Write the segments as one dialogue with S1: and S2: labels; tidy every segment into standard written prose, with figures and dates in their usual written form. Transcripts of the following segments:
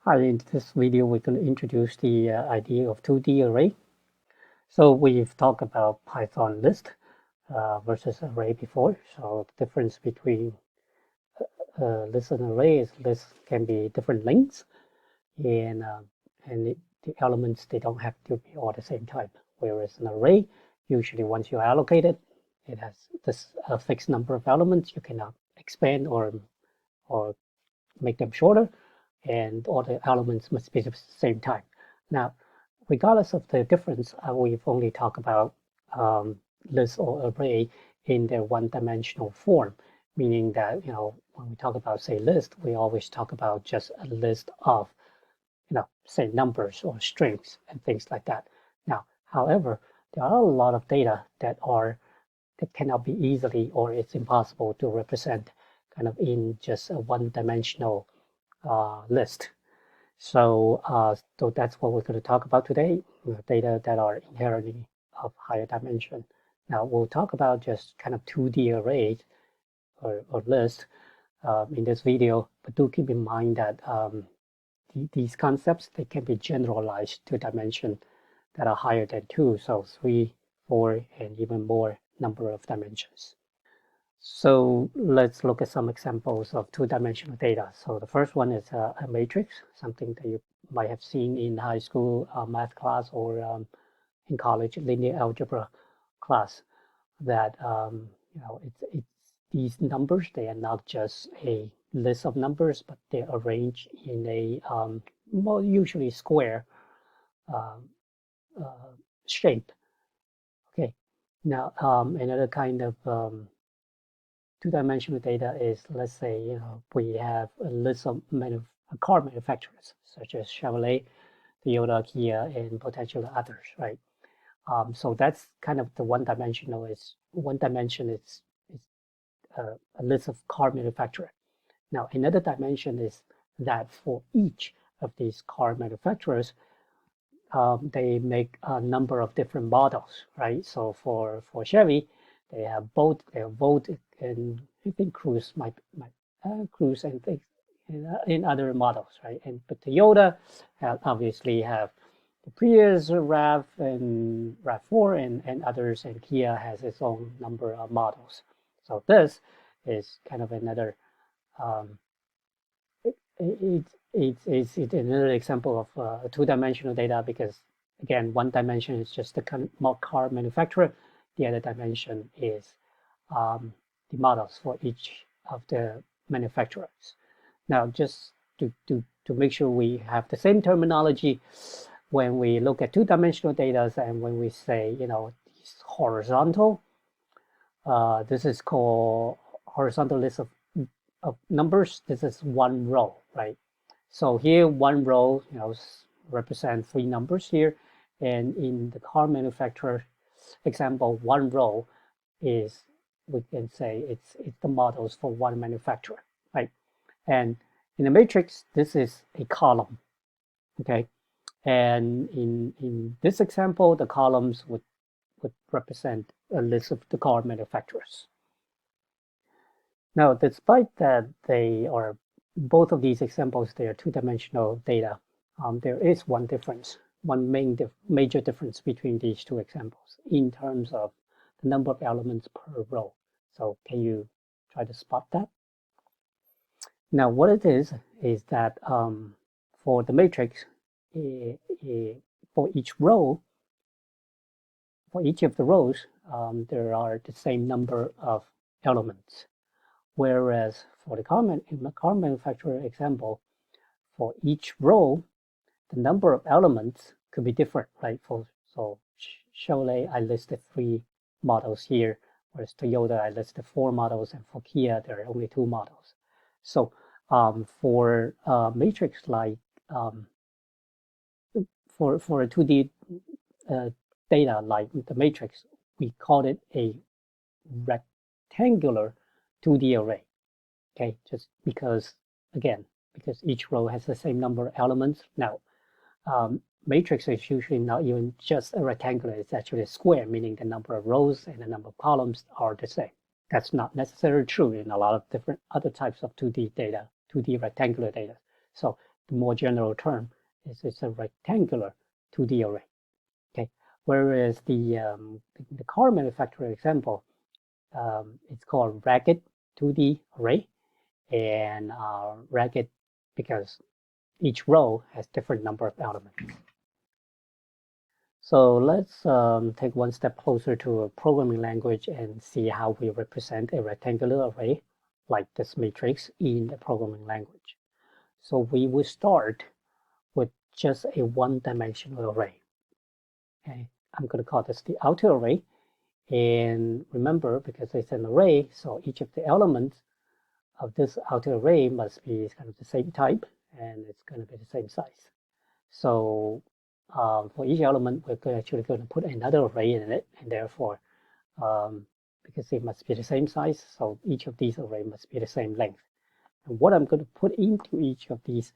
S1: Hi, in this video, we're going to introduce the idea of 2D array. So we've talked about Python list versus array before. So the difference between list and array is list can be different lengths, and the elements, they don't have to be all the same type. Whereas an array, usually once you allocate it, it has this fixed number of elements. You cannot expand or make them shorter, and all the elements must be the same type. Now, regardless of the difference, we've only talked about list or array in their one-dimensional form, meaning that, when we talk about, say, list, we always talk about just a list of, say, numbers or strings and things like that. Now, however, there are a lot of data that cannot be easily, or it's impossible to represent kind of in just a one-dimensional list. So that's what we're going to talk about today, data that are inherently of higher dimension. Now we'll talk about just kind of 2D arrays or list in this video, but do keep in mind that these concepts, they can be generalized to dimension that are higher than 2, so 3, 4, and even more number of dimensions. So let's look at some examples of two-dimensional data. So the first one is a matrix, something that you might have seen in high school math class or in college linear algebra class. That it's these numbers. They are not just a list of numbers, but they're arranged in a more usually square uh, uh, shape. Okay. Now another kind of two-dimensional data is, let's say, we have a list of car manufacturers, such as Chevrolet, Toyota, Kia, and potentially others, right? So that's kind of the one-dimensional. Is one dimension is a list of car manufacturers. Now, another dimension is that for each of these car manufacturers, they make a number of different models, right? So for Chevy, they have Bolt, they have Volt, and I think Cruise might Cruise and things in other models, right? And but Toyota obviously have the Prius, RAV, and RAV4, and others, and Kia has its own number of models. So this is kind of another um, it's another example of two-dimensional data, because again, one dimension is just the car manufacturer, the other dimension is the models for each of the manufacturers. Now, just to make sure we have the same terminology when we look at two-dimensional data, and when we say, it's horizontal, this is called horizontal list of numbers. This is one row, right? So here, one row, represent 3 numbers here. And in the car manufacturer example, one row is, we can say it's the models for one manufacturer, right? And in the matrix, this is a column, okay? And in this example, the columns would represent a list of the car manufacturers. Now, despite that they are, both of these examples, they are two-dimensional data, there is one difference, one major difference between these two examples in terms of the number of elements per row. So can you try to spot that? Now, what it is that for the matrix, for each row, for each of the rows, there are the same number of elements. Whereas for the in the car manufacturer example, for each row, the number of elements could be different, right? So Chevrolet, I listed 3 models here, whereas Toyota, I listed 4 models, and for Kia, there are only 2 models. So for matrix like for a 2D data like the matrix, we call it a rectangular 2D array. Okay, just because, again, because each row has the same number of elements. Now, matrix is usually not even just a rectangular, it's actually a square, meaning the number of rows and the number of columns are the same. That's not necessarily true in a lot of different other types of 2D data, 2D rectangular data. So the more general term is it's a rectangular 2D array. Okay, whereas the car manufacturer example, it's called ragged 2D array, and ragged because each row has different number of elements. So let's take one step closer to a programming language and see how we represent a rectangular array like this matrix in a programming language. So we will start with just a one-dimensional array. Okay, I'm going to call this the outer array. And remember, because it's an array, so each of the elements of this outer array must be kind of the same type, and it's going to be the same size. So for each element, we're actually going to put another array in it, and therefore, because it must be the same size, so each of these arrays must be the same length. And what I'm going to put into each of these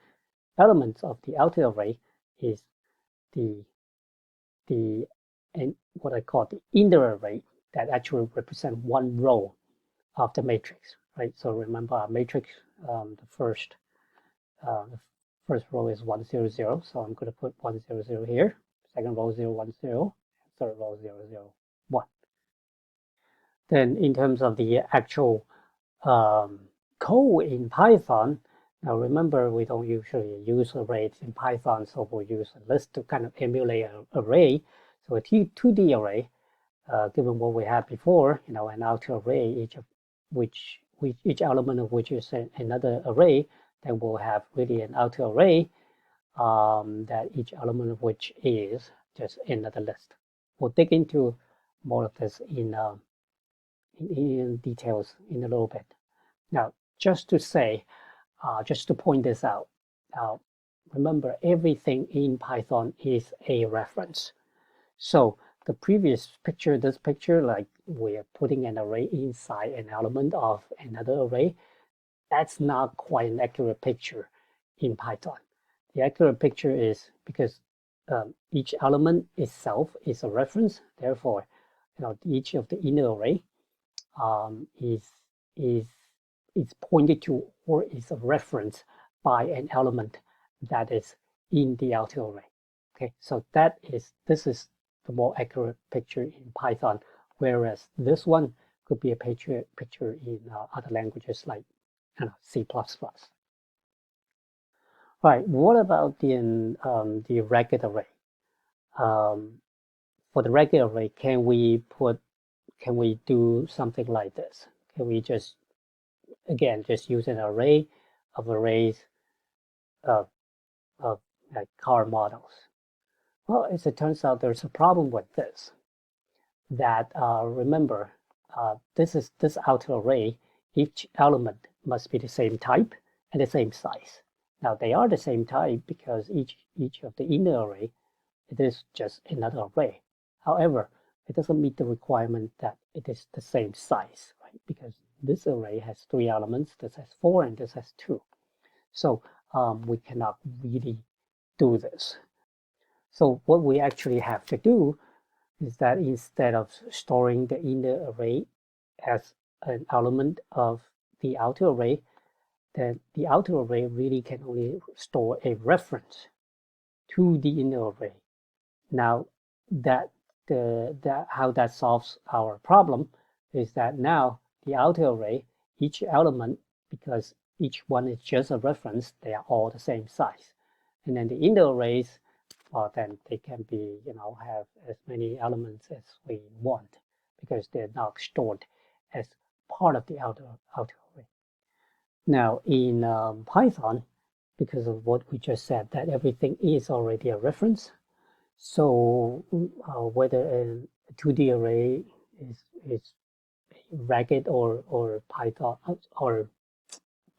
S1: elements of the outer array is the and what I call the inner array that actually represent one row of the matrix, right? So remember our matrix, the first row is 1, 0, 0. So I'm going to put 1, 0, 0 here. Second row 0, 1, 0. Third row 0, 0, 1. Then in terms of the actual code in Python, now remember we don't usually use arrays in Python, so we'll use a list to kind of emulate an array. So a 2D array, given what we had before, an outer array, each element of which is another array, then we'll have really an outer array that each element of which is just another list. We'll dig into more of this in details in a little bit. Now, just to say, just to point this out, remember everything in Python is a reference. So the previous picture, this picture, like we're putting an array inside an element of another array, that's not quite an accurate picture in Python. The accurate picture is because each element itself is a reference. Therefore, each of the inner array is pointed to or is a reference by an element that is in the outer array. Okay, so this is the more accurate picture in Python, whereas this one could be a picture in other languages like C++. Right, what about the ragged array? For the ragged array, can we do something like this? Can we just use an array of arrays of like car models? Well, as it turns out, there's a problem with this. That remember, this outer array, each element must be the same type and the same size. Now they are the same type because each of the inner array, it is just another array. However, it doesn't meet the requirement that it is the same size, right? Because this array has 3 elements, this has 4, and this has 2. So we cannot really do this. So what we actually have to do is that instead of storing the inner array as an element of the outer array, then the outer array really can only store a reference to the inner array. Now, how that solves our problem is that now the outer array, each element, because each one is just a reference, they are all the same size. And then the inner arrays, then they can be, have as many elements as we want because they're now stored as part of the outer array. Now in Python, because of what we just said, that everything is already a reference. So whether a 2D array is ragged or Python or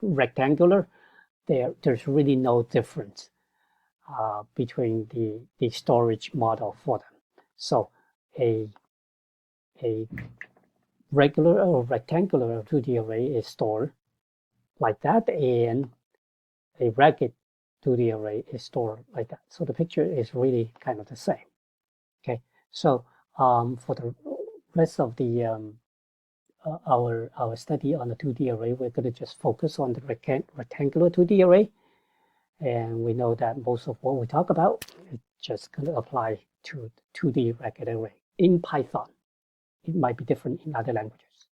S1: rectangular, there's really no difference between the storage model for them. So a regular or rectangular 2D array is stored like that, and a ragged 2D array is stored like that. So the picture is really kind of the same. Okay, so for the rest of the our study on the 2D array, we're going to just focus on the rectangular 2D array. And we know that most of what we talk about is just going to apply to 2D racket array in Python. It might be different in other languages.